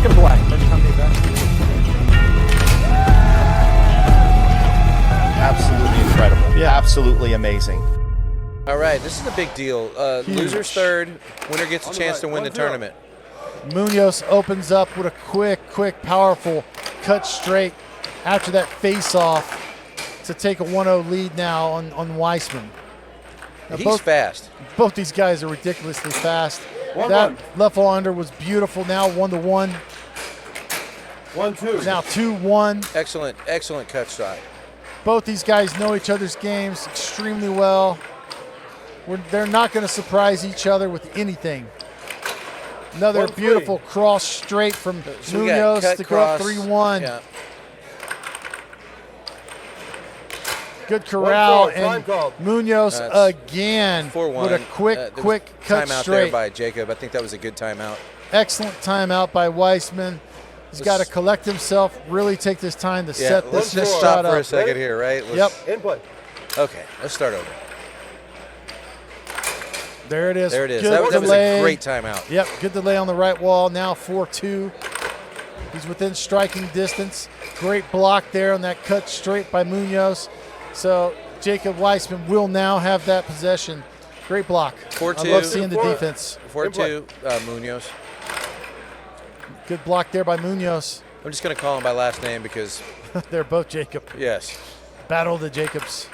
Second play. Absolutely incredible. Yeah. Absolutely amazing. All right, this is a big deal. Loser's third, winner gets a chance to win the tournament. Munoz opens up with a quick, powerful cut straight after that face-off to take a 1-0 lead now on Weissman. Now He's fast. Both these guys are ridiculously fast. That left wall under was beautiful. Now 1-1. 1-2. Now 2-1. Excellent cut shot. Both these guys know each other's games extremely well. They're not going to surprise each other with anything. Another beautiful cross straight from Munoz to go up 3-1. Yeah. Good corral, and Munoz again 4-1. with a quick cut timeout straight. there by Jacob. I think that was a good timeout. Excellent timeout by Weissman. He's got to collect himself, really take this time to set this let's just shot stop up. for a second here, right? Yep. In play. Okay, let's start over. There it is. There it is. Good That was delay. a great timeout. Yep, good delay on the right wall. Now 4-2. He's within striking distance. Great block there on that cut straight by Munoz. So Jacob Weissman will now have that possession. Great block. 4-2. I love seeing the defense. 4-2, Munoz. Good block there by Munoz. I'm just going to call him by last name because, They're both Jacob. yes. Battle of the Jacobs.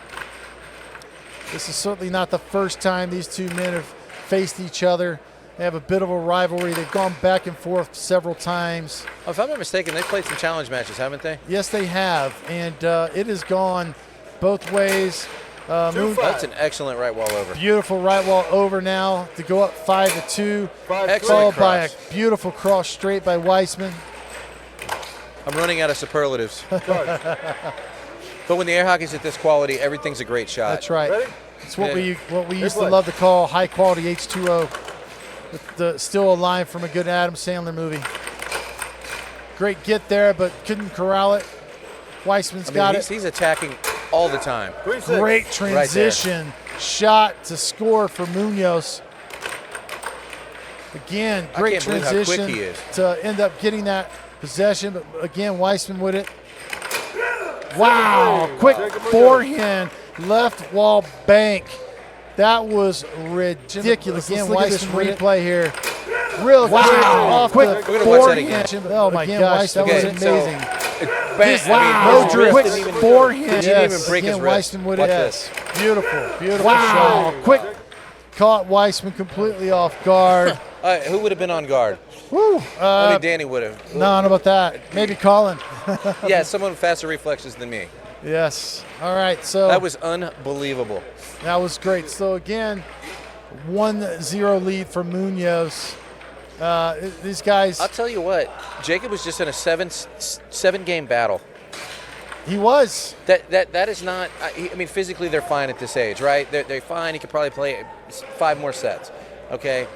This is certainly not the first time these two men have faced each other. They have a bit of a rivalry. They've gone back and forth several times. Oh, if I'm not mistaken, they've played some challenge matches, haven't they? Yes, they have, and it has gone both ways. That's an excellent right wall over. Beautiful right wall over now to go up 5-2. Excellent Followed by a cross. beautiful cross straight by Weissman. I'm running out of superlatives. But when the air hockey's at this quality, everything's a great shot. That's right. Ready? It's what we used to love to call high quality H2O. With still a line from a good Adam Sandler movie. Great get there, but couldn't corral it. Weissman's got it. He's attacking all the time. 3-6. Great transition shot to score for Munoz. Again, great can't believe how quick transition he is. to end up getting that possession, but again, Weissman with it. Wow, quick forehand, left wall bank. That was ridiculous. Again, Weissman replay here. Real quick off We're the gonna watch that again. forehand. Oh my gosh, that was Okay, so- amazing. Wow, No drift, quick forehand. Didn't even break his Again, wrist. Weissman with Watch it. this. Beautiful shot. Quick caught Weissman completely off guard. Who would have been on guard? Woo. Only Danny would have. No, I don't know about that. Maybe Colin. Yeah, someone with faster reflexes than me. Yes. All right. So That was unbelievable. that was great. So again, 1-0 lead for Munoz. These guys. I'll tell you what, Jacob was just in a seven game battle. He was. That is not. I mean, physically they're fine at this age, right? They're fine. He could probably play 5 more sets. Okay.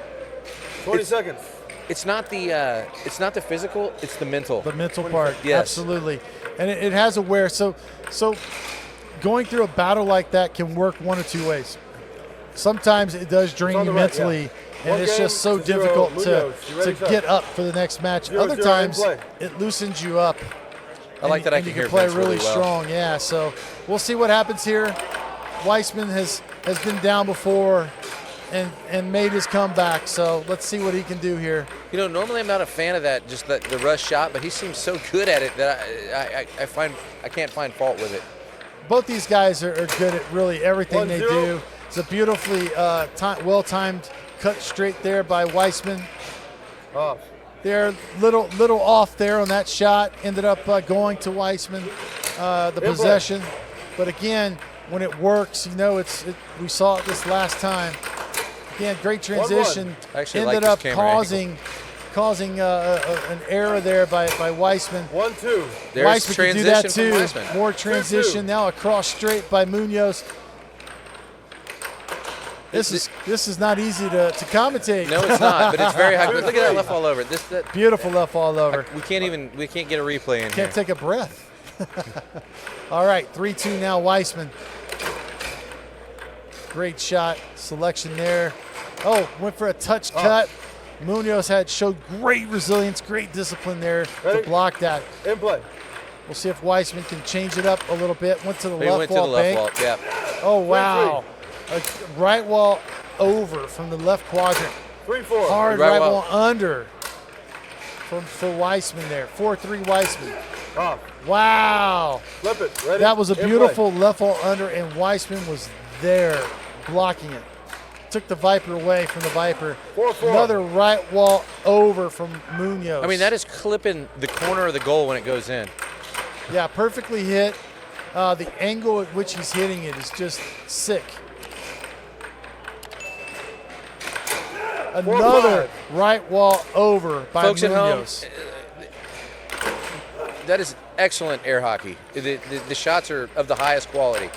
20 seconds. It's not the physical. It's the mental. The mental part. Yes. Absolutely. And it has a wear. So going through a battle like that can work one of two ways. Sometimes it does drain on you the right, mentally, yeah. and One it's game just so to 0. difficult Munoz, you to ready, set? get up for the next match. 0-0 Other in times play. it loosens you up. I like that I and can you hear play Vince really well. strong. Yeah, so we'll see what happens here. Weissman has been down before and made his comeback, so let's see what he can do here. You know, normally I'm not a fan of that, just the rush shot, but he seems so good at it that I can't find fault with it. Both these guys are good at really everything they 1-0. do. It's a beautifully well-timed cut straight there by Weissman. Off. They're little off there on that shot. Ended up going to Weissman, the possession. But again, when it works, you know we saw it this last time. Again, great transition. 1-1. I actually like Ended this up camera causing an error there by Weissman. 1-2. There's Weissman can do that transition too. from Weissman. More transition. Now across straight by Munoz. This is not easy to commentate. No, it's not, but it's very high. Look at that left all over. Beautiful left all over. We can't get a replay in here. Can't take a breath. All right, 3-2 now, Weissman. Great shot, selection there. Oh, went for a touch cut. Munoz showed great resilience, great discipline there Ready? to block that. In play. We'll see if Weissman can change it up a little bit. Went to the He left went wall to the left bank. wall. Yeah. Oh, wow. A right wall over from the left quadrant. 3-4. Hard Right right wall. wall under for Weissman there. 4-3 Weissman. Off. Wow. Flip it. Ready? That was a In beautiful left wall under, and Weissman was there blocking it. Took the Viper away from the Viper. 4-4. Another right wall over from Munoz. I mean, that is clipping the corner of the goal when it goes in. Yeah, perfectly hit. The angle at which he's hitting it is just sick. Another 4-5. right wall over by Folks Munoz. at home, that is excellent air hockey. The shots are of the highest quality.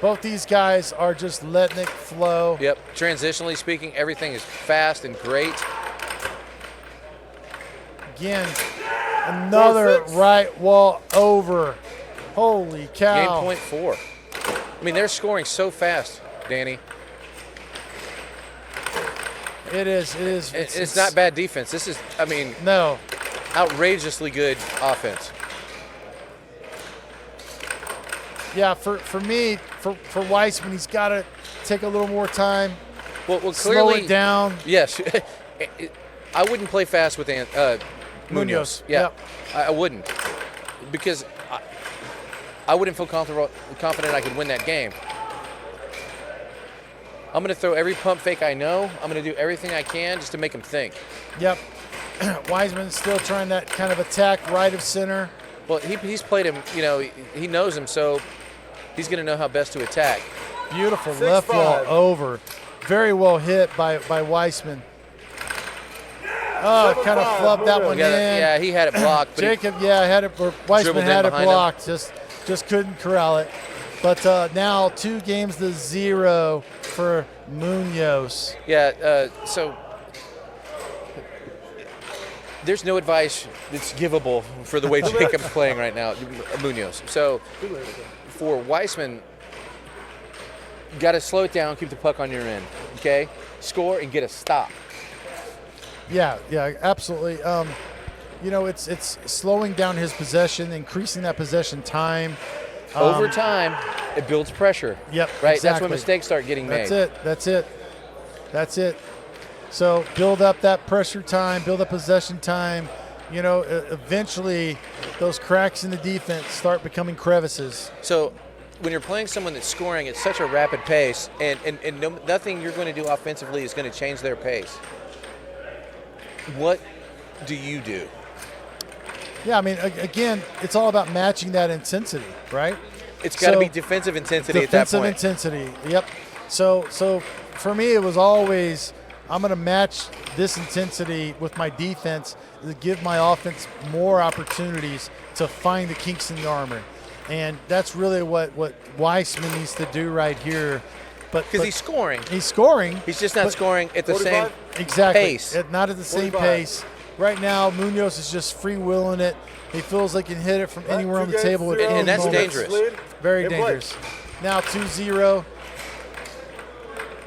Both these guys are just letting it flow. Yep. Transitionally speaking, everything is fast and great. Again, another 4-6. right wall over. Holy Game cow. point 4. I mean, they're scoring so fast, Danny. It is. It's not bad defense. This is, I mean, No. outrageously good offense. Yeah, for me, for Weissman, he's got to take a little more time, Well, slow clearly, it down. yes. I wouldn't play fast with Munoz. Yeah, Yep. I wouldn't, because I wouldn't feel confident I could win that game. I'm going to throw every pump fake I know. I'm going to do everything I can just to make him think. Yep. Weissman's still trying that kind of attack right of center. Well, he's played him, you know, he knows him, so he's going to know how best to attack. Beautiful 6-5. left wall over. Very well hit by Weissman. Oh, kind of 7-5, flubbed that one Munoz. in. Yeah, he had it blocked. But Jacob, had it. Or Weissman Dribbled in had it behind him. blocked. Just couldn't corral it. But now 2 games to 0 for Munoz. So there's no advice that's givable for the way Jacob's playing right now, Munoz. So for Weissman, got to slow it down, keep the puck on your end, okay? Score and get a stop. Yeah, absolutely. It's slowing down his possession, increasing that possession time. Over time, it builds pressure. Yep, Right? exactly. That's when mistakes start getting made. That's it. So build up that pressure time, build up possession time. Eventually those cracks in the defense start becoming crevices. So when you're playing someone that's scoring at such a rapid pace, and nothing you're going to do offensively is going to change their pace, what do you do? Yeah, I mean, again, it's all about matching that intensity, right? It's got to So, be defensive intensity at that defensive point. intensity, yep. So for me, it was always, I'm going to match this intensity with my defense to give my offense more opportunities to find the kinks in the armor. And that's really what Weissman needs to do right here. Because he's scoring. He's scoring. He's just not but- scoring at the 45? same Exactly. pace. Not at the same 45. pace. Right now, Munoz is just freewheeling it. He feels like he can hit it from anywhere on the 2 table at games, any And that's moment. dangerous. Lead. Very In play. dangerous. Now 2-0.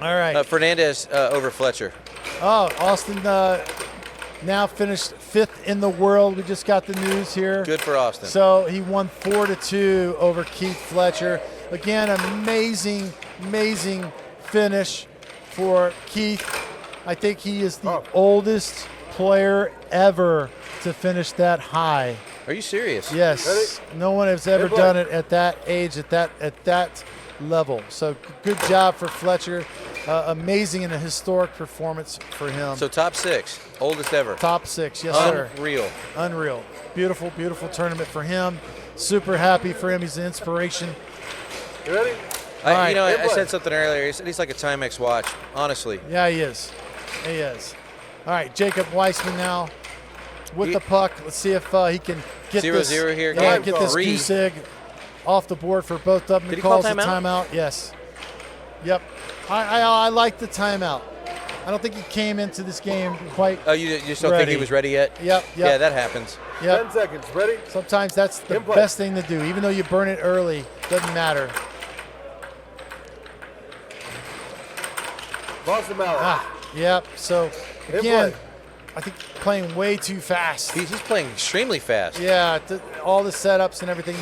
All right. Fernandez over Fletcher. Austin now finished 5th in the world. We just got the news here. Good for Austin. So he won 4-2 over Keith Fletcher. Again, amazing finish for Keith. I think he is the oldest player ever to finish that high. Are you serious? Yes, no one has ever Good done luck. it at that age, at that level. So good job for Fletcher. Amazing and a historic performance for him. So top 6, oldest ever. Top 6, yes sir. Unreal. Beautiful tournament for him. Super happy for him. He's an inspiration. You ready? All right. I said something earlier. He said he's like a Timex watch, honestly. Yeah, he is. He is. All right, Jacob Weissman now with the puck. Let's see if he can get 0-0 here. Yeah, Game get this 3. goose egg off the board for both of them. Did he calls call the timeout. Yes. Yep. I like the timeout. I don't think he came into this game quite. Oh, you just don't think Ready. he was ready yet? Yep. Yeah, that happens. 10 seconds. Ready? Sometimes that's the In play. best thing to do. Even though you burn it early, doesn't matter. Boston Mallet. Yep. So again, I think playing way too fast. He's playing extremely fast. Yeah, all the setups and everything.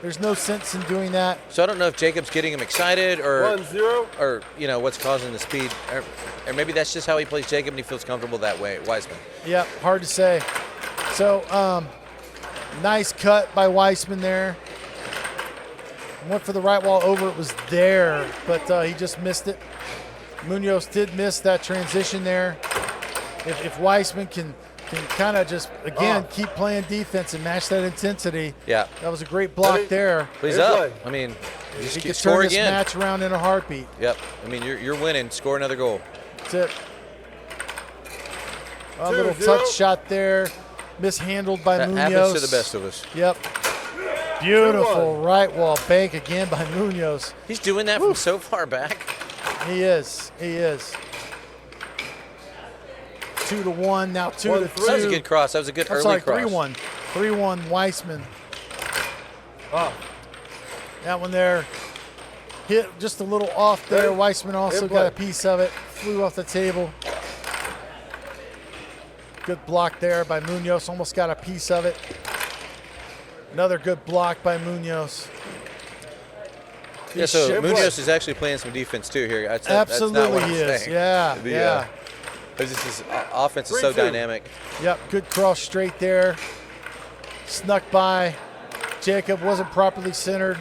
There's no sense in doing that. So I don't know if Jacob's getting him excited or 1-0. or what's causing the speed, or maybe that's just how he plays Jacob and he feels comfortable that way. Weissman. Yeah, hard to say. So nice cut by Weissman there. Went for the right wall over. It was there, but he just missed it. Munoz did miss that transition there. If Weissman can kind of just, again, keep playing defense and match that intensity, Yeah. that was a great block there. But he's Good up. play. I mean, you He just could score turn this again. match around in a heartbeat. Yep. I mean, you're winning. Score another goal. That's it. A little 2-0. touch shot there, mishandled by That Munoz. happens to the best of us. Yep. Beautiful 2-1. right wall bank again by Munoz. He's doing that from so far back. He is. 2-1, now 2-2. That That was a good cross. That was a good I'm early sorry, cross. 3-1. 3-1 Weissman. That one there hit just a little off there. Hey, Weissman also good got a play. piece of it. Flew off the table. Good block there by Munoz. Almost got a piece of it. Another good block by Munoz. Yeah, so Shit, Munoz is actually playing some defense too here. That's Absolutely not what I'm he is. saying. Yeah, The, yeah. His offense is so 3-2. dynamic. Yep, good cross straight there. Snuck by. Jacob wasn't properly centered.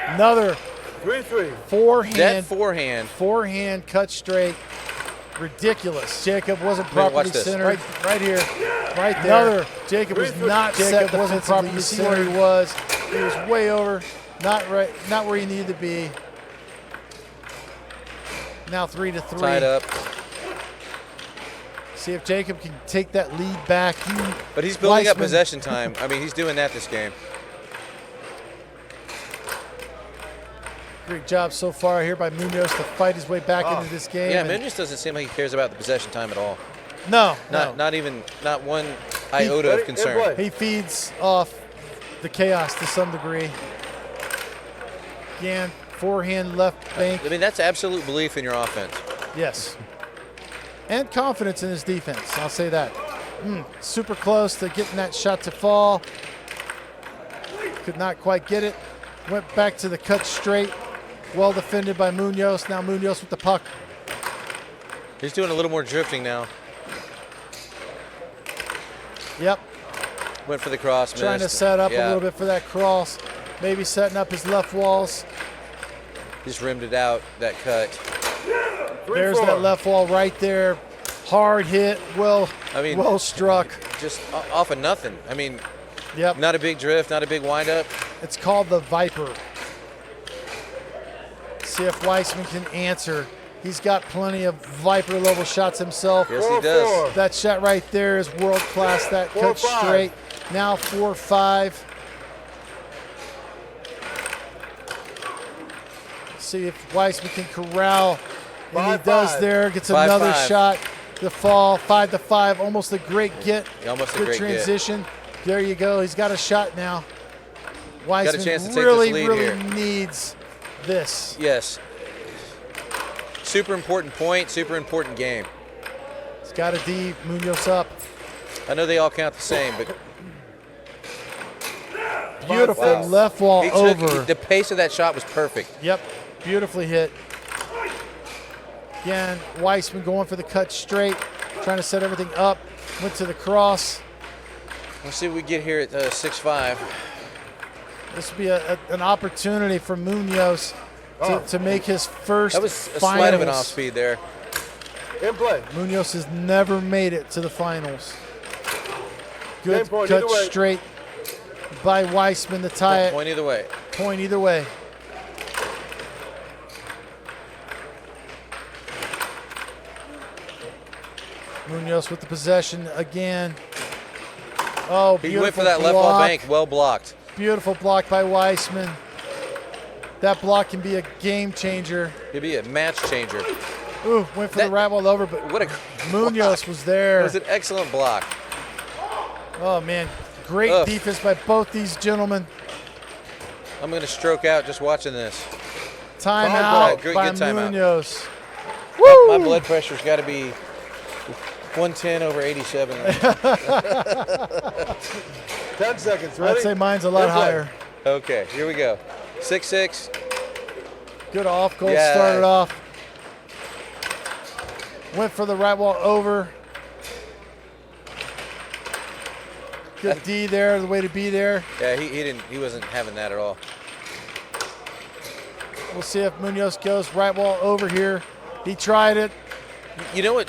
Another 3-3. That forehand forehand. cut straight. Ridiculous. Jacob wasn't Man, properly watch this. centered. Right here. Right there. Another. Jacob was 3-3. not set. Jacob Wasn't properly centered. He was. He was way over. Not right. Not where he needed to be. Now 3-3. Tied up. See if Jacob can take that lead back. But he's building up Weissman. possession time. I mean, he's doing that this game. Great job so far here by Munoz to fight his way back into this game. Yeah, And Munoz doesn't seem like he cares about the possession time at all. No, Not one iota Ready? of In concern. play. He feeds off the chaos to some degree. Again, forehand left bank. I mean, that's absolute belief in your offense. Yes. And confidence in his defense. I'll say that. Super close to getting that shot to fall. Could not quite get it. Went back to the cut straight. Well defended by Munoz. Now Munoz with the puck. He's doing a little more drifting now. Yep. Went for the cross. Trying to missed. set up a Yeah. little bit for that cross. Maybe setting up his left walls. Just rimmed it out, that cut. There's 3-4. that left wall right there. Hard hit. Well struck. Just off of nothing. I mean, Yep. not a big drift, not a big windup. It's called the Viper. See if Weissman can answer. He's got plenty of Viper level shots himself. Yes, he does. 4-4. That shot right there is world class. That cut 4-5. straight. Now 4-5. See if Weissman can corral. And he 5-5. does there. Gets 5-5. another shot. The fall. 5-5. Almost a great get. Almost a Good great get. transition. There you go. He's got a shot now. Got a Weissman chance to take this really, lead really here. needs this. Yes. Super important point, super important game. He's got a D. Munoz up. I know they all count the same, but Beautiful Wow. left wall he over. took, the pace of that shot was perfect. Yep, beautifully hit. Again, Weissman going for the cut straight, trying to set everything up. Went to the cross. Let's see if we get here at 6-5. This would be an opportunity for Munoz to make his first That was a finals. slight of an off speed there. In play. Munoz has never made it to the finals. Good Game point, cut either way. straight by Weissman to tie it. Point either way. Point either way. Munoz with the possession again. Oh, He beautiful went for that left wall block. bank, well blocked. Beautiful block by Weissman. That block can be a game changer. It'd be a match changer. Ooh, went for That- the right wall over, but What a Munoz was there. It was an excellent block. Oh man, great Ugh. defense by both these gentlemen. I'm going to stroke out just watching this. Timeout Good by timeout. Munoz. My blood pressure's got to be 110 over 87. 10 seconds. Ready? I'd say mine's a lot In play. higher. Okay, here we go. 6-6. Good off goal, Yeah. started off. Went for the right wall over. Good D there, the way to be there. Yeah, he wasn't having that at all. We'll see if Munoz goes right wall over here. He tried it. You know what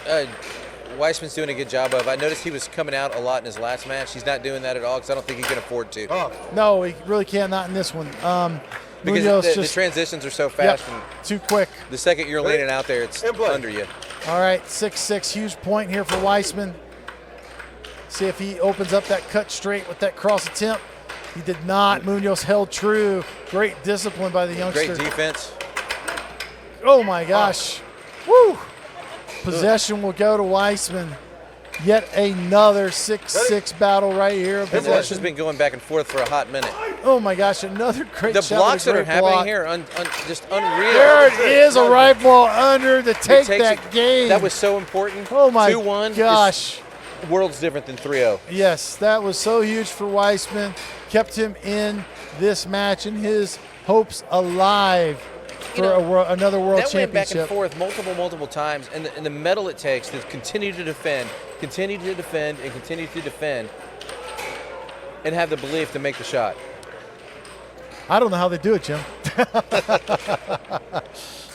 Weissman's doing a good job of? I noticed he was coming out a lot in his last match. He's not doing that at all because I don't think he can afford to. Oh, No, he really can't, not in this one. Because Munoz the just transitions are so yep, fast, and too quick. the second you're leaning out there, it's In play. under you. All right, 6-6, huge point here for Weissman. See if he opens up that cut straight with that cross attempt. He did not. Munoz held true. Great discipline by the youngster. Great defense. Oh my gosh. Woo! Possession will go to Weissman. Yet another 6-6 battle right here. And Weissman's Possession. been going back and forth for a hot minute. Oh my gosh, another great The shot. blocks with that a are great happening block. here, just unreal. There it is, a right ball under to take takes that it- game. That was so important. oh my 2-1 gosh. is world's different than 3-0. Yes, that was so huge for Weissman. Kept him in this match and his hopes alive for another world That went back and championship. forth multiple times, and the mettle it takes to continue to defend, and continue to defend, and have the belief to make the shot. I don't know how they do it, Jim.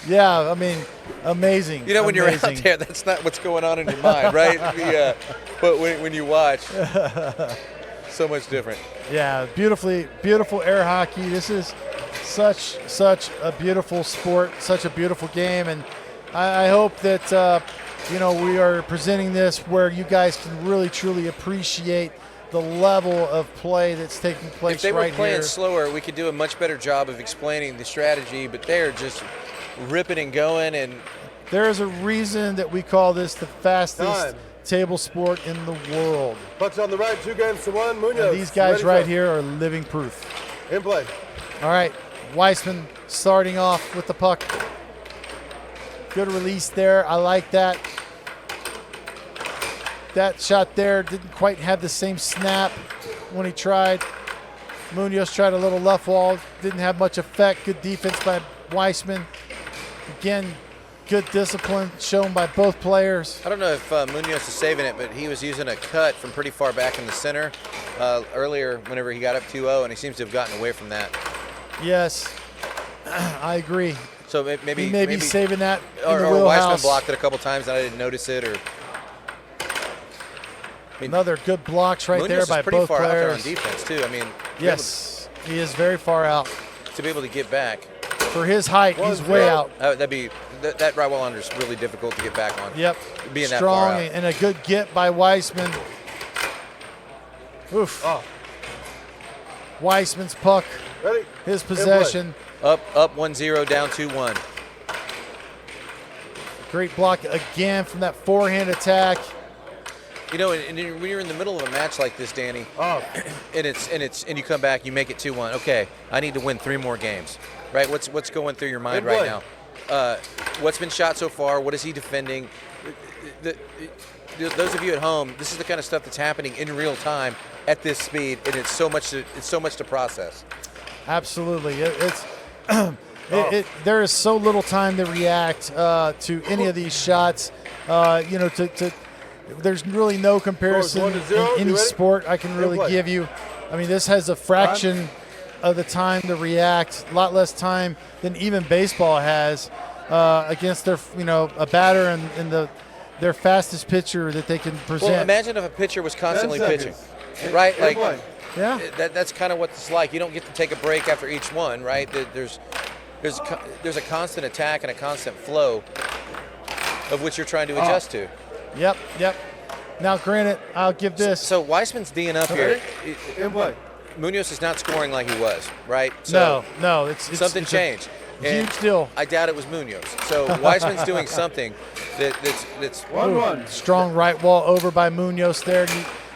Yeah, I mean, amazing. You know, when you're out amazing. there, that's not what's going on in your mind, right? But when you watch, so much different. Yeah, beautiful air hockey. This is such a beautiful sport, such a beautiful game, and I hope that we are presenting this where you guys can really truly appreciate the level of play that's taking place If they right were playing here. slower, we could do a much better job of explaining the strategy, but they're just ripping and going, and There is a reason that we call this the fastest Time. table sport in the world. Puck's on the right, 2-1. Munoz. And these guys ready, right go. here are living proof. In play. All right, Weissman starting off with the puck. Good release there. I like that. That shot there didn't quite have the same snap when he tried. Munoz tried a little left wall. Didn't have much effect. Good defense by Weissman. Again, good discipline shown by both players. I don't know if Munoz is saving it, but he was using a cut from pretty far back in the center earlier whenever he got up 2-0, and he seems to have gotten away from that. Yes, I agree. So maybe He may be saving that in or the Weissman wheelhouse. blocked it a couple times and I didn't notice it. Or Another good blocks right Munoz there is by pretty both far out there on players. defense too. I mean, Yes, he is very far out. to be able to get back, For his height, he's way out. that right wall under is really difficult to get back on. Yep. Being that Strong far out. and a good get by Weissman. Oof. Oh, Weissman's puck, ready. his possession. Up 1-0, down 2-1. Great block again from that forehand attack. You know, and when you're in the middle of a match like this, Danny, Oh, and you come back, you make it 2-1. Okay, I need to win 3 more games, right? What's going through your mind Good right play. now? What's been shot so far? What is he defending? Those of you at home, this is the kind of stuff that's happening in real time at this speed, and it's so much to process. Absolutely. There is so little time to react to any of these shots. There's really no comparison Scores 1-0. in any You ready? sport I can really play. give you. I mean, this has a fraction of the time to react, a lot less time than even baseball has against their, a batter and their fastest pitcher that they can present. Well, imagine if a pitcher was constantly 10 pitching, seconds. right? In Like play. Yeah. that's kind of what it's like. You don't get to take a break after each one, right? There's a constant attack and a constant flow of which you're trying to adjust to. Yep. Now, granted, I'll give this. So Weissman's D'ing up here. In play. Munoz is not scoring like he was, right? So No, it's something it's changed. A And huge deal. I doubt it was Munoz. So Weissman's doing something that's 1-1. Strong right wall over by Munoz there.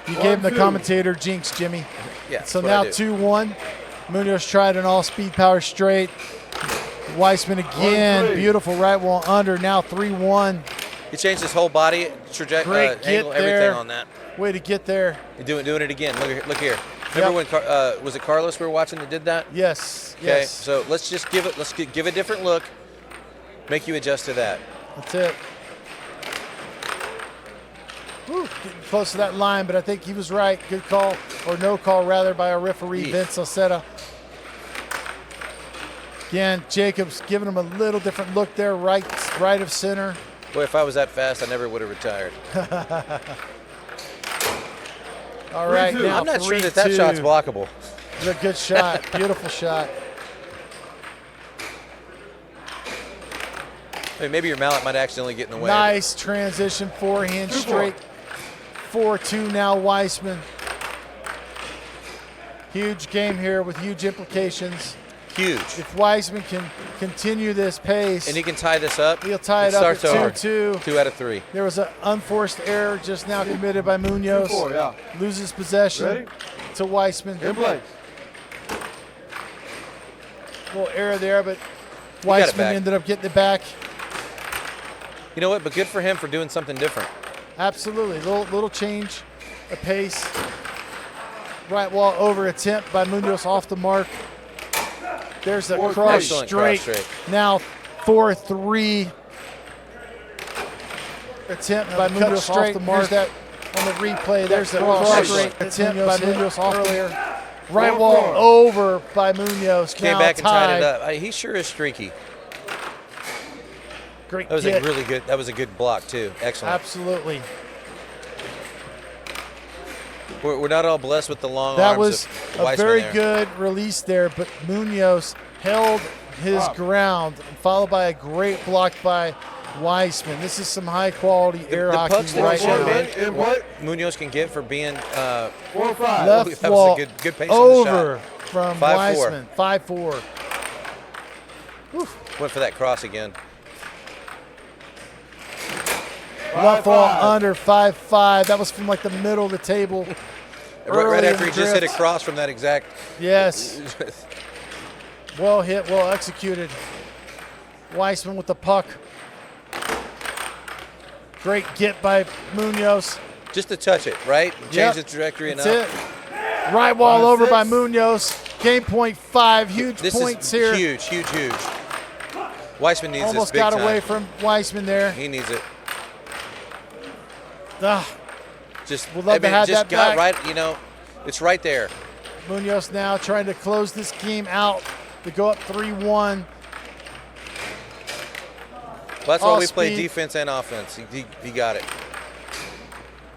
You gave him the 1-2. commentator jinx, Jimmy. yeah. So that's what I now do. 2-1. Munoz tried an all-speed power straight. Weissman again, 1-3. beautiful right wall under. Now 3-1. He changed his whole body trajectory, Great get angle, everything there. on that. Way to get there. You're doing it again. Look here. Remember when was it Carlos we were watching that did that? Yes. Okay. Yes. So let's just give a different look. Make you adjust to that. That's it. Woo, getting close to that line, but I think he was right. Good call, or no call rather, by our referee, Vince Alceta. Again, Jacobs giving him a little different look there, right of center. Boy, if I was that fast, I never would have retired. All right, now I'm not sure 3-2. that shot's blockable. It's a good shot, beautiful shot. I mean, maybe your mallet might accidentally get in the way. Nice transition, forehand straight. 4-2 now, Weissman. Huge game here with huge implications. Huge. If Weissman can continue this pace, And he can tie this up. he'll tie it up at starts 2-2. 2 out of 3. There was an unforced error just now committed by Munoz. 2-4, yeah. Loses possession Ready? to Weissman. In play. Little error there, but got it Weissman back. ended up getting it back. You know what? But good for him for doing something different. Absolutely, little change of pace. Right wall over attempt by Munoz off the mark. There's a cross Excellent straight. cross straight. Now 4-3 attempt by Munoz off the mark. That on the replay. There's a cross straight attempt by Munoz off earlier. Right wall over by Munoz. Came now back and tied it tied. up. He sure is streaky. Great That was get. a really good. That was a good block too. Excellent. Absolutely. We're not all blessed with the long That arms was of a Weissman very there. good release there, but Munoz held his ground, followed by a great block by Weissman. This is some high-quality air The hockey pucks that right show now. man, In what? Munoz can get for being 4-5. Left that was wall a good pace on the over shot. from 5-4. Weissman. 5-4. Went for that cross again. Left wall under 5-5. That was from like the middle of the table. Right Early after in he the just hit a drift. cross from that exact. Yes. Well hit, well executed. Weissman with the puck. Great get by Munoz. Just to touch it, right? Change Yep. the trajectory That's enough. it. Right wall over 5-6. by Munoz. Game point 5. Huge This points is here. huge. Weissman needs Almost this big got time. away from Weissman there. He needs it. Ah, Just, Would love to have just that got back. right. You know, it's right there. Munoz now trying to close this game out to go up 3-1. Well, that's why All we play speed. defense and offense. He got it.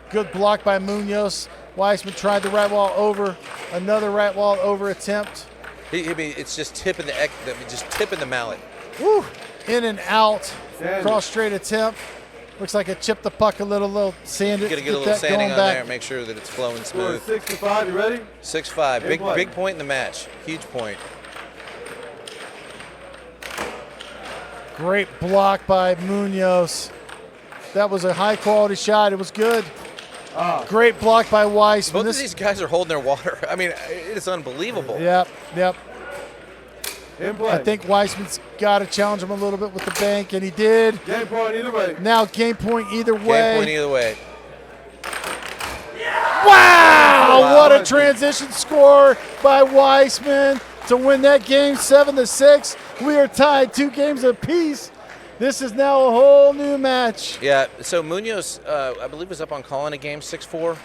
Good block by Munoz. Weissman tried the right wall over. Another right wall over attempt. It's just tipping the mallet. Woo! In and out. Sandwich. Cross straight attempt. Looks like it chipped the puck a little sanded. Got to get a little that sanding going on back. there, make sure that it's flowing Score smooth. 6-5. You ready? 6-5, In play. big point in the match. Huge point. Great block by Munoz. That was a high quality shot. It was good. Great block by Weissman. Both of these guys are holding their water. I mean, it's unbelievable. Yep. In play. I think Weissman's got to challenge him a little bit with the bank, and he did. Game point either way. Now game point either Game way. point either way. Wow! Wow. What a transition score by Weissman to win that game 7-6. We are tied 2 games apiece. This is now a whole new match. Yeah, so Munoz, I believe, was up on calling a game 6-4,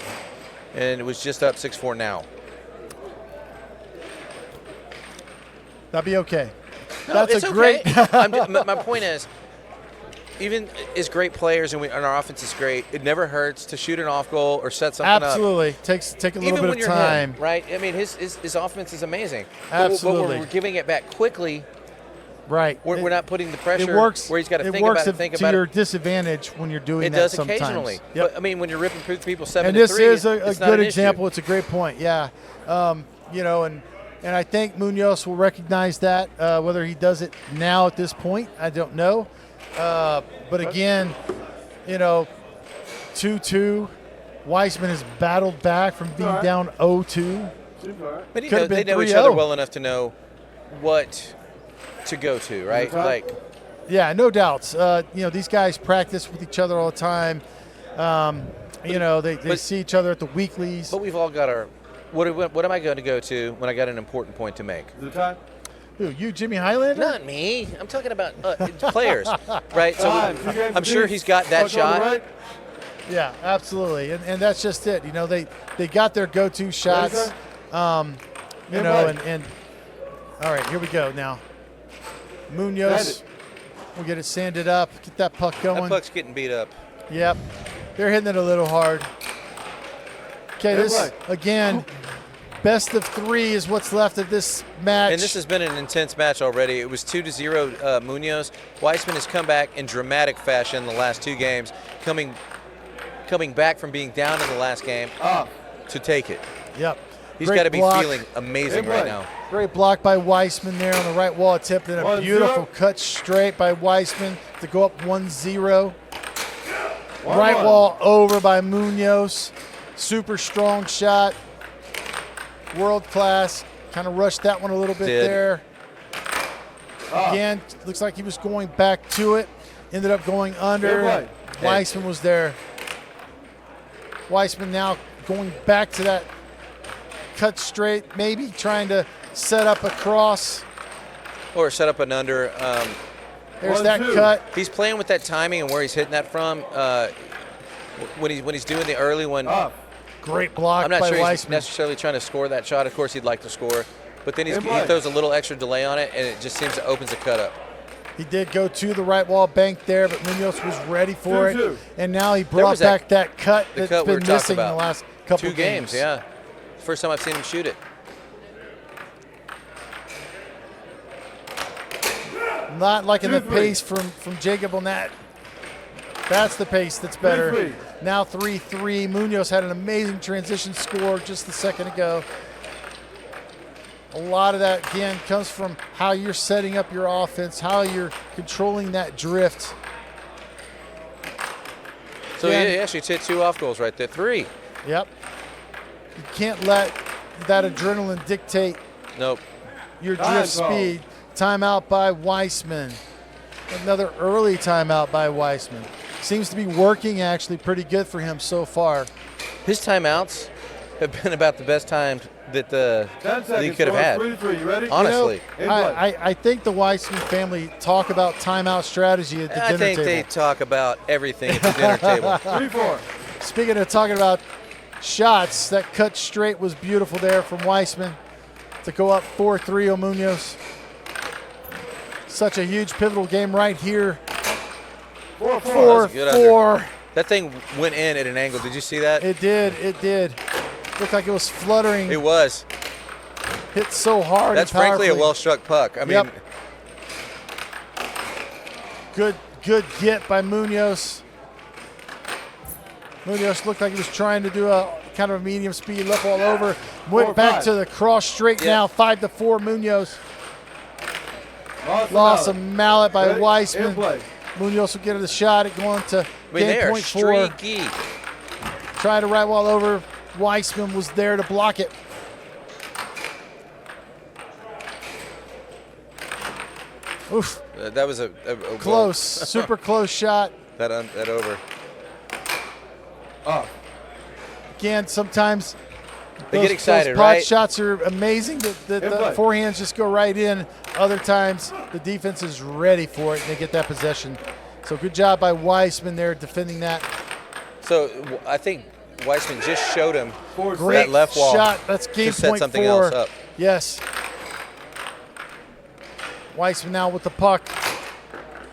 and it was just up 6-4 now. That'll be okay. No, That's it's a okay. great. My point is, even as great players and our offense is great, it never hurts to shoot an off goal or set something up. Absolutely. Take a little Even bit when of you're time. him, right? I mean, his offense is amazing. Absolutely. But we're giving it back quickly. Right. We're not putting the pressure It works. where he's got to it think works about it, think to about your it. disadvantage when you're doing It that does sometimes. occasionally. Yep. But, I mean, when you're ripping people 7-3, And this is a it's not good an example. issue. It's a great point. Yeah. You know, and I think Munoz will recognize that. Whether he does it now at this point, I don't know. But again, you know, 2-2. Weissman has battled back from being down 0-2. But Could've they been know each other 3-0. well enough to know what to go to, right? Okay. Like, Yeah, no doubts. These guys practice with each other all the time. They see each other at the weeklies. But we've all got our. What am I going to go to when I got an important point to make? Is it time? Who, you, Jimmy Highlander? Not me. I'm talking about players, right? So Time. 2 games I'm sure apiece. he's got that Puck on the shot. right. Yeah, absolutely, and that's just it. They got their go-to shots. Ready, And all right, here we go now. Munoz Sand will get it sanded up, get that puck going. That puck's getting beat up. Yep, they're hitting it a little hard. Okay, Good this play. again, best of 3 is what's left of this match. And this has been an intense match already. It was 2-0 Munoz. Weissman has come back in dramatic fashion the last 2 games, coming back from being down in the last game to take it. Yep. He's Great got to be block. feeling amazing Good right play. now. Great block by Weissman there on the right wall tip. Then a 1-0. beautiful cut straight by Weissman to go up 1-0. Right 1-1. wall over by Munoz. Super strong shot. World class. Kind of rushed that one a little bit Did. there. Again, looks like he was going back to it. Ended up going under. Good play. Weissman was there. Weissman now going back to that cut straight, maybe trying to set up a cross. Or set up an under. There's that 1-2. cut. He's playing with that timing and where he's hitting that from. When he's doing the early one, Up. Great block I'm not by sure he's Weissman. necessarily trying to score that shot. Of course, he'd like to score, but then he Good play. throws a little extra delay on it, and it just seems to opens the cut up. He did go to the right wall bank there, but Munoz was ready for 2-2. it. And now he brought was that- back that cut the that's cut we were been talking missing in about. the last couple 2 games, yeah. First time I've seen him shoot it. Not liking the 2-3. pace from Jacob on that. That's the pace that's better. 3-3. Now 3-3. Munoz had an amazing transition score just a second ago. A lot of that, again, comes from how you're setting up your offense, how you're controlling that drift. So Yeah. he actually hit 2 off goals right there. 3. Yep. You can't let that adrenaline dictate Nope. your Time drift call. speed. Timeout by Weissman. Another early timeout by Weissman. Seems to be working actually pretty good for him so far. His timeouts have been about the best times that 10 seconds. he could have had. 3-3. You ready? Honestly. In play. I think the Weissman family talk about timeout strategy at the I dinner think table. they talk about everything at the dinner table. 3-4. Speaking of talking about shots, that cut straight was beautiful there from Weissman to go up 4-3 on Munoz. Such a huge pivotal game right here. 4-4. a good 4-4. That thing went in at an angle. Did you see that? It did. Looked like it was fluttering. It was. Hit so hard. That's and frankly a powerfully. well-struck puck. I mean, Yep. Good get by Munoz. Munoz looked like he was trying to do a kind of a medium speed left all over. Went 4-5. back to the cross straight Yeah. now. 5-4 Munoz. Lost Lost a mallet. mallet by Ready? In Weissman. play. Munoz will get a shot at going to I mean, they game are point 4. streaky. Tried to right wall over. Weissman was there to block it. Oof, That was a close, super close shot. that over. Up. Again, sometimes They get excited, those pot right? shots are amazing. The In play. forehands just go right in. Other times, the defense is ready for it, and they get that possession. So good job by Weissman there defending that. So I think Weissman just showed him 4-6. Great that left wall shot. That's game to set point something 4. else up. Yes. Weissman now with the puck.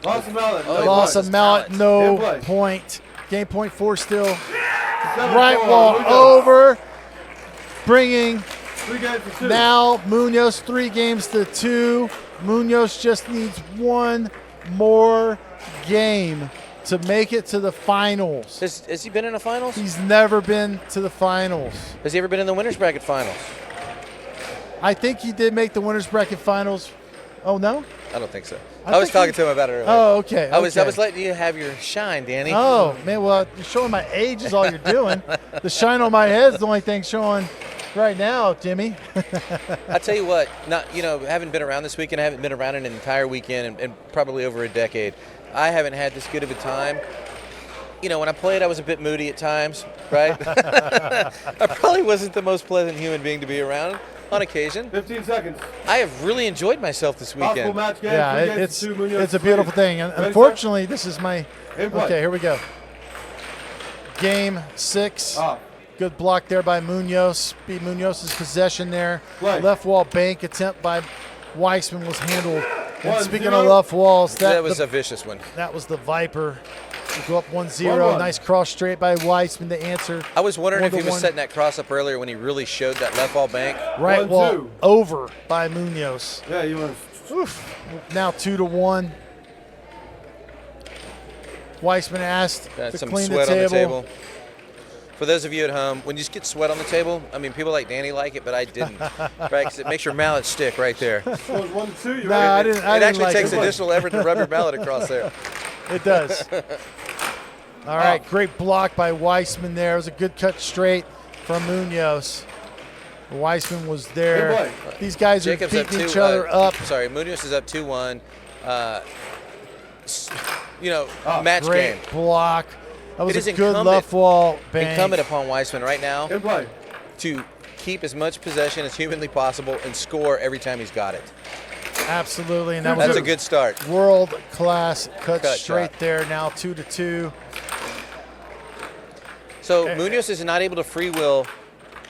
Lost a mallet. Oh, Lost a it's mallet, talent. no In play. point. Game point 4 still. 7-4. Right wall Munoz. over. Bringing 3 games to 2. now Munoz 3 games to 2. Munoz just needs one more game to make it to the finals. Has he been in the finals? He's never been to the finals. Has he ever been in the winners bracket finals? I think he did make the winners bracket finals. Oh no? I don't think so. I I was think talking he- to him about it earlier. Oh, okay. I was okay. letting you have your shine, Danny. Oh man, well, you're showing my age is all you're doing. The shine on my head is the only thing showing right now, Jimmy. I tell you what, haven't been around this weekend. I haven't been around an entire weekend and probably over a decade. I haven't had this good of a time. When I played, I was a bit moody at times, right? I probably wasn't the most pleasant human being to be around on occasion. 15 seconds. I have really enjoyed myself this Possible weekend. match game. Yeah, Three games it's to two, Munoz, it's a beautiful please. thing. And Ready, unfortunately, this is my. In play. Okay, here we go. Game 6. Off. Good block there by Munoz. Be Munoz's possession there. Play. Left wall bank attempt by Weissman was handled. And 1-0. speaking of left walls, That was a vicious one. that was the Viper. We go up 1-0. 1-1. Nice cross straight by Weissman to answer. I was wondering if he was 1-1. setting that cross up earlier when he really showed that left wall bank. Right 1-2. wall over by Munoz. Yeah, you want Oof. Now 2-1. Weissman asked Got to some clean sweat the on the table. table. For those of you at home, when you just get sweat on the table, I mean, people like Danny like it, but I didn't, right? Because it makes your mallet stick right there. it was 1-2. You Nah, I ready? didn't. It I didn't actually like takes it. additional effort to rub your mallet across there. It does. All right, great block by Weissman there. It was a good cut straight from Munoz. Weissman was there. Good play. These guys are Jacob's up beating 2. each other up. Sorry, Munoz is up 2-1. Match Great game. block. That was It a is good incumbent- left wall bang. Incumbent upon Weissman right now In play. to keep as much possession as humanly possible and score every time he's got it. Absolutely, and that was That's a good start. world-class cut Cut straight shot. there. Now 2-2. So Munoz is not able to free will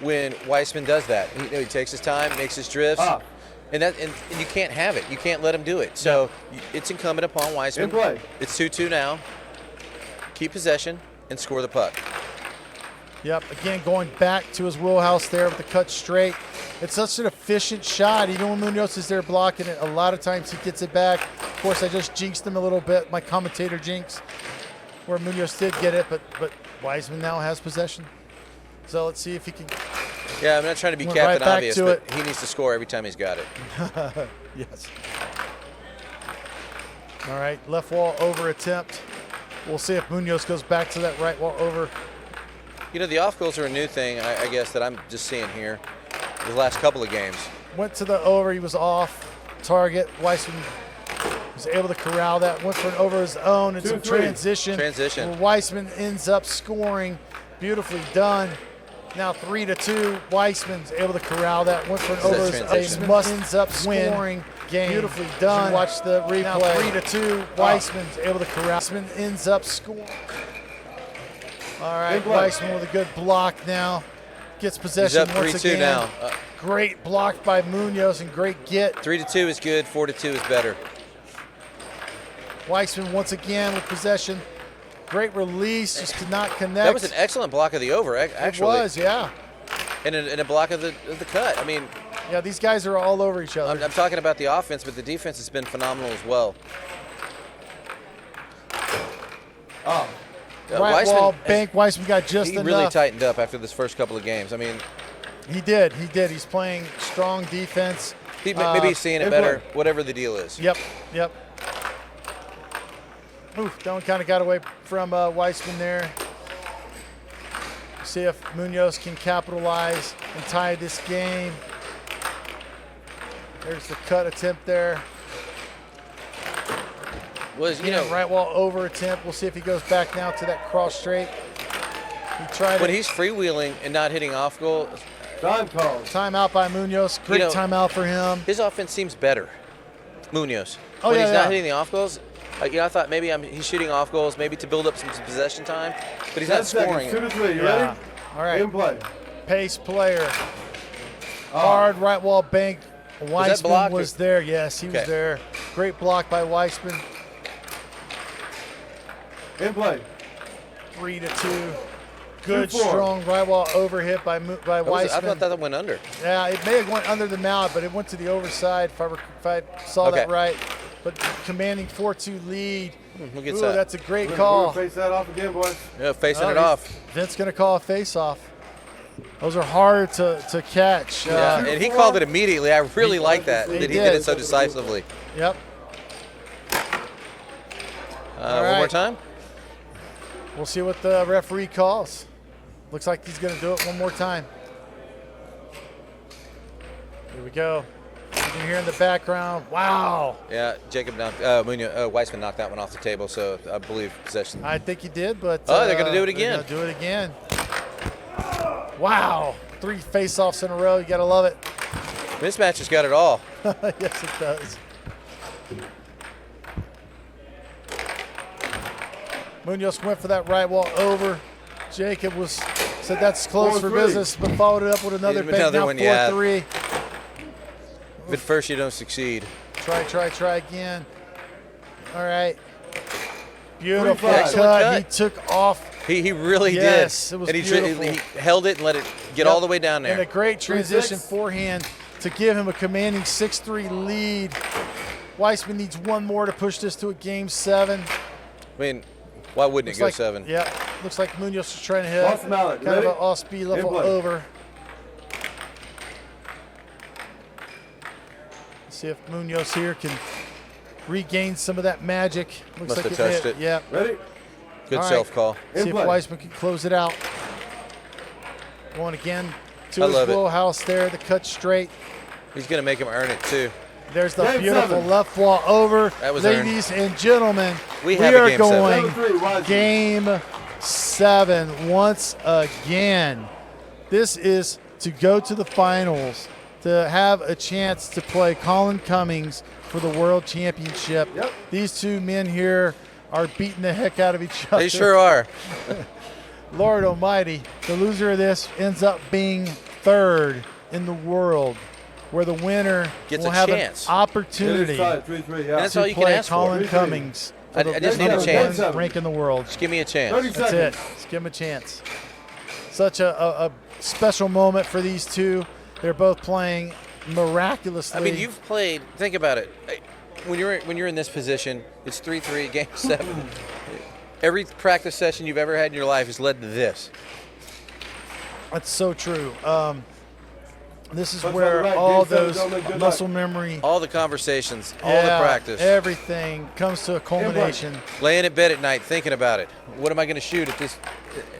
when Weissman does that. He takes his time, makes his drifts, Off. and you can't have it. You can't let him do it. So it's incumbent upon Weissman. In play. It's 2-2 now. Keep possession and score the puck. Yep, again, going back to his wheelhouse there with the cut straight. It's such an efficient shot. Even when Munoz is there blocking it, a lot of times he gets it back. Of course, I just jinxed him a little bit, my commentator jinx, where Munoz did get it, but Weissman now has possession. So let's see if he can. Yeah, I'm not trying to be Went Captain right back Obvious, to but it. he needs to score every time he's got it. Yes. All right, left wall over attempt. We'll see if Munoz goes back to that right wall over. The off goals are a new thing, I guess, that I'm just seeing here the last couple of games. Went to the over, he was off target. Weissman was able to corral that, went for an over his own and some 2-3. transition. Transition. Where Weissman ends up scoring. Beautifully done. Now 3-2. Weissman's able to corral that, went for an over his transition. own. Must ends up scoring. Game. Beautifully done. Watch the replay. Now 3-2. Weissman's able to corral. Weissman ends up scoring. All right, Good play. Weissman with a good block now. Gets He's possession up once 3-2 again. now. Great block by Munoz and great get. 3-2 is good, 4-2 is better. Weissman once again with possession. Great release, just could not connect. That was an excellent block of the over, actually. It was, yeah. And a block of the cut. I mean, Yeah, these guys are all over each other. I'm talking about the offense, but the defense has been phenomenal as well. Off. Right Weissman wall, has- bank. Weissman got just He enough. really tightened up after this first couple of games. I mean, He did. He's playing strong defense. maybe he's seeing it Good better, play. whatever the deal is. Yep. Oof, that one kind of got away from Weissman there. See if Munoz can capitalize and tie this game. There's the cut attempt there. Was Right wall over attempt. We'll see if he goes back now to that cross straight. He tried when it. he's freewheeling and not hitting off goal, Time called. Timeout by Munoz. Great timeout for him. his offense seems better. Munoz. Oh, when yeah, he's not yeah. hitting the off goals, I thought maybe he's shooting off goals, maybe to build up some possession time, but he's 10 not scoring. seconds. 2-3. You Yeah. ready? All right. In play. Pace player. Hard right wall bank. Weissman blocked was or- there. Yes, he was Okay. there. Great block by Weissman. In play. 3-2. Good 2-4. strong right wall over hit by I Weissman. thought that went under. Yeah, it may have went under the mallet, but it went to the overside if I saw that Okay. right. But commanding 4-2 lead. Who gets Ooh, that? that's a great We're call. gonna face that off again, boys. Yeah, facing Oh, it off. Vince going to call a face-off. Those are hard to catch. Yeah, and he called it immediately. I really like that He he did did. it so decisively. Yep. One more right. time. We'll see what the referee calls. Looks like he's going to do it one more time. Here we go. You can hear in the background. Wow. Yeah, Weissman knocked that one off the table, so I believe possession. I think he did, but Oh, they're going to do it they're again. gonna do it again. Wow. 3 face-offs in a row. You got to love it. This match has got it all. Yes, it does. Munoz went for that right wall over. Jacob said that's close for 4-3. business, but followed it up with another big. Another Now one, yeah. 4-3. If at first you don't succeed. Try again. All right. Beautiful 3-5. Excellent cut. cut. He took off. He really Yes, did. it was and beautiful. he held it and let it get all the way down And there. a great transition 3-6. forehand to give him a commanding 6-3 lead. Weissman needs one more to push this to a game 7. I mean, why wouldn't it go 7? Yeah, looks like Munoz is trying to hit Off mallet, kind ready? of an off-speed level In play. over. Let's see if Munoz here can regain some of that magic. Looks Must like have it touched hit. it. Yeah. Ready? Good All right. self-call. See if play. Weissman can close it out. Going again to I his love it. wheelhouse there, the cut straight. He's going to make him earn it, too. There's the Game beautiful 7. left wall over. That was Ladies and gentlemen, We have a are game 7. going 7-3, Weissman. game 7 once again. This is to go to the finals, to have a chance to play Colin Cummings for the World Championship. Yep. These two men here are beating the heck out of each other. They sure are. Lord almighty, the loser of this ends up being 3rd in the world, where the winner Gets will a have chance. an opportunity Inside, 3-3, And yeah. that's to all you can play ask for. Colin 3-3. Cummings for I the just need a number chance. 1 rank in the world. Just give me a 30 chance. That's seconds. it. Just give him a chance. Such a special moment for these two. They're both playing miraculously. I mean, you've played. Think about it. When you're in this position, it's 3-3, game 7. Every practice session you've ever had in your life has led to this. That's so true. This is Touch on where the right. all Game seven, those gentlemen. Good muscle memory, All the conversations, all yeah, the practice, everything comes to a culmination. laying in bed at night thinking about it. What am I going to shoot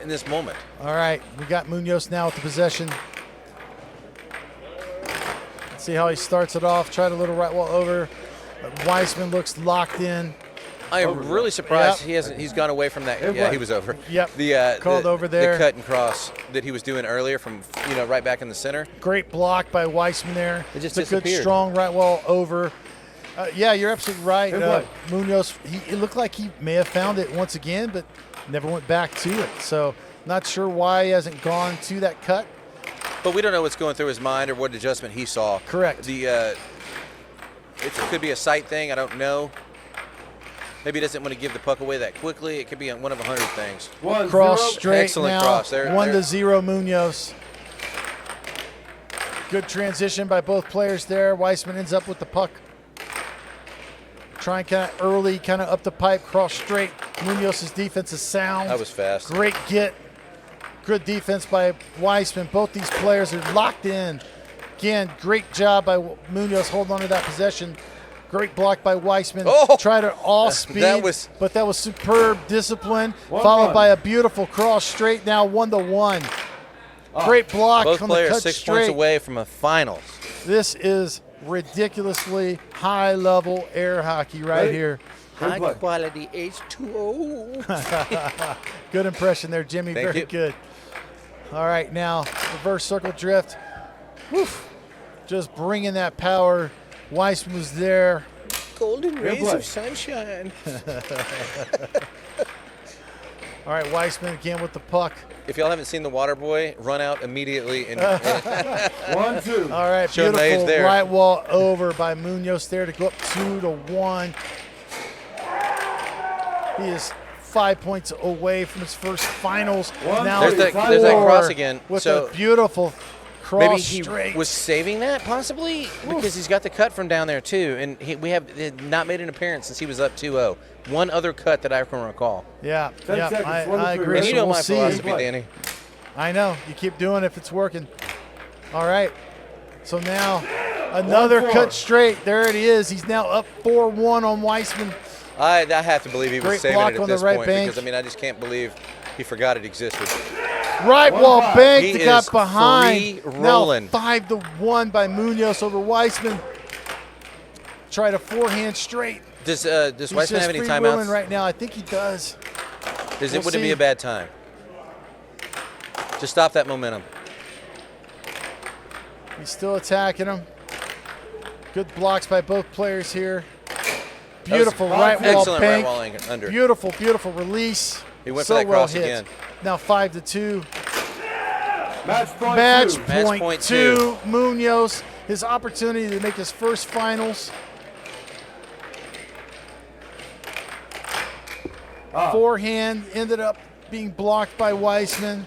in this moment? All right, we got Munoz now with the possession. Let's see how he starts it off. Tried a little right wall over. Weissman looks locked in. I am really surprised Yep. he's gone away from that. Hey, Yeah, what? he was over. Yep. The Called over there. The cut and cross that he was doing earlier from right back in the center. Great block by Weissman there. It just it's a good disappeared. strong right wall over. Yeah, you're absolutely right. Hey, what? Munoz, it looked like he may have found it once again, but never went back to it. So not sure why he hasn't gone to that cut. But we don't know what's going through his mind or what adjustment he saw. Correct. It could be a sight thing. I don't know. Maybe he doesn't want to give the puck away that quickly. It could be one of 100 things. 1-0. Cross straight Excellent now. cross. There- 1-0 Munoz. Good transition by both players there. Weissman ends up with the puck. Trying kind of early, kind of up the pipe, cross straight. Munoz's defense is sound. That was fast. Great get. Good defense by Weissman. Both these players are locked in. Again, great job by Munoz holding on to that possession. Great block by Weissman. Oh! Tried it off speed, but that was superb discipline, 1-1. followed by a beautiful cross straight now 1-1. Great block Both on the players cut 6 straight. points away from a finals. This is ridiculously high-level air hockey right Ready? here. Good play. quality H2O. Good impression there, Jimmy. Thank Very you. good. All right, now reverse circle drift. Woof. Just bringing that power. Weissman was there. Golden rays play. of sunshine. All right, Weissman again with the puck. If y'all haven't seen The Water Boy, run out immediately and 1-2. All right, Show my age beautiful there. right wall over by Munoz there to go up 2-1. He is 5 points away from his first finals. Now There's that 4 cross again. with So a beautiful cross maybe he straight. was saving that possibly because he's got the cut from down there too, and we have not made an appearance since he was up 2-0. One other cut that I can recall. Yeah, 10 yeah, seconds, I 1-3. agree. And you So know we'll my see. philosophy, Danny. I know. You keep doing it if it's working. All right. So now another 1-4. cut straight. There it is. He's now up 4-1 on Weissman. I have to believe he was Great saving block it at on the this right point bank. because I just can't believe he forgot it existed. Right wall bank. He They got is behind. free Now rolling. 5-1 by Munoz over Weissman. Try to forehand straight. Does He's Weissman just have any free rolling timeouts? right now. I think he does. Would it see. be a bad time? Just stop that momentum. He's still attacking him. Good blocks by both players here. Beautiful right wall Excellent right bank. wall under. Beautiful, beautiful release. He went so for that well cross hit. again. Now 5-2. Match point Match two. Match point point two. Munoz, his opportunity to make his first finals. Forehand ended up being blocked by Weissman.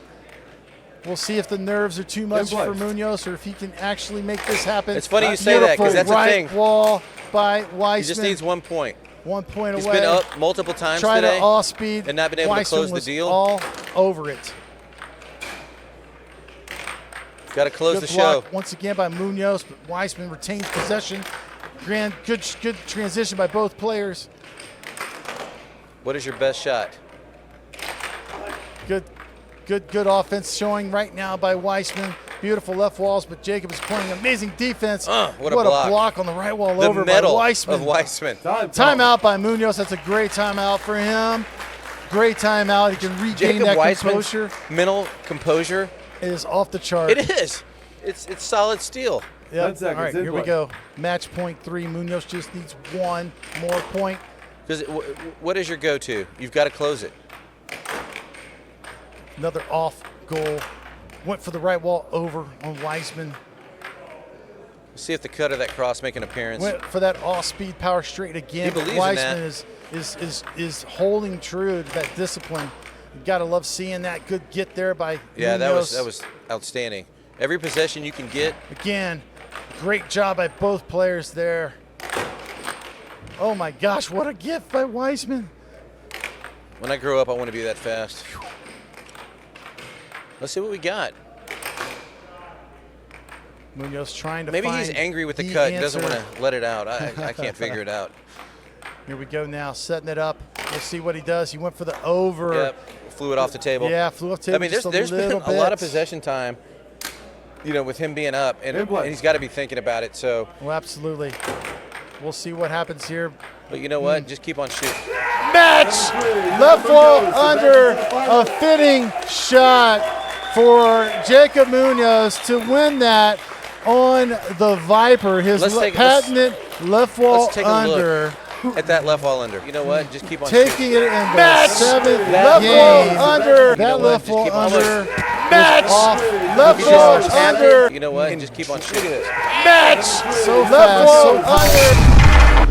We'll see if the nerves are too much for Munoz or if he can actually make this happen. It's funny you say that, 'cause that's the right thing. wall by Weissman. He just needs 1 point. 1 point He's away. been up multiple times Try today to all speed and not been able to Weissman close the was deal. all over it. Got to close Good the block show. once again by Munoz, but Weissman retains possession. Good transition by both players. What is your best shot? Good offense showing right now by Weissman. Beautiful left walls, but Jacob is playing amazing defense. What a block. On the right wall The over by medal Weissman. of Weissman. Timeout by Munoz. That's a great timeout for him. Great timeout. He can regain Jacob that Weissman's composure. mental composure. It is off the chart. It is. It's solid steel. Yep. 10 seconds, All right, in here we play. go. Match point 3. Munoz just needs 1 more point. What is your go-to? You've got to close it. Another off goal. Went for the right wall over on Weissman. See if the cut of that cross make an appearance. Went for that off-speed power straight again. He believes in Weissman that. is holding true to that discipline. You gotta love seeing that. Good get there by Yeah, Munoz. that was outstanding. Every possession you can get. Again, great job by both players there. Oh my gosh, what a gift by Weissman. When I grow up, I want to be that fast. Let's see what we got. Munoz trying to Maybe find he's angry with the cut and doesn't answer. want to let it out. I can't figure it out. Here we go now, setting it up. We'll see what he does. He went for the over. Yep, flew it off the table. Yeah, flew off the table. I mean, just there's been little a lot of bit. possession time, with him being up, and Good play. he's got to be thinking about it. So, Well, absolutely. We'll see what happens here. but you know what? Just keep on shooting. Match! Left wall under, a fitting shot for Jacob Munoz to win that on the Viper. His Let's take- patented left wall Let's take a under. look at that left wall under. You know what? Just keep on Taking shooting. it in the seventh That left game. wall under. You know That what? left Just wall keep on under. looking. Match! Off. Left You wall just- under. You know what? Just keep on shooting. Match! So left wall under.